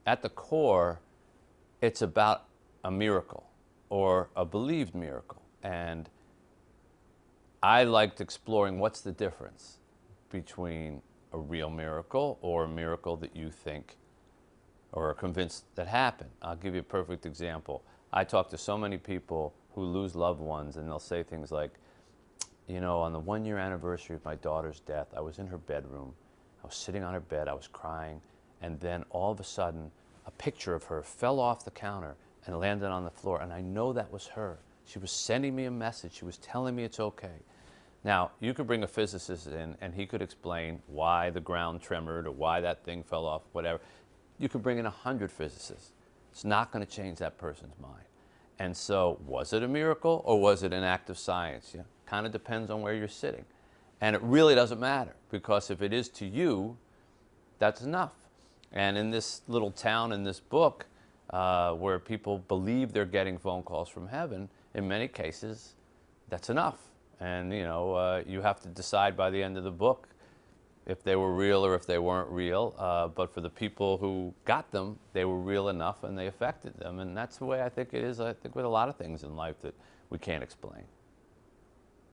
at the core, it's about a miracle or a believed miracle. And I liked exploring what's the difference between a real miracle or a miracle that you think or are convinced that happened. I'll give you a perfect example. I talk to so many people who lose loved ones, and they'll say things like, you know, on the 1 year anniversary of my daughter's death, I was in her bedroom. I was sitting on her bed, I was crying, and then all of a sudden, a picture of her fell off the counter and landed on the floor, and I know that was her. She was sending me a message. She was telling me it's okay. Now, you could bring a physicist in, and he could explain why the ground tremored or why that thing fell off, whatever. You could bring in 100 physicists. It's not going to change that person's mind. And so, was it a miracle or was it an act of science? Kind of depends on where you're sitting. And it really doesn't matter, because if it is to you, that's enough. And in this little town, in this book, where people believe they're getting phone calls from heaven, in many cases, that's enough. And you have to decide by the end of the book if they were real or if they weren't real. But for the people who got them, they were real enough and they affected them. And that's the way I think it is, I think, with a lot of things in life that we can't explain.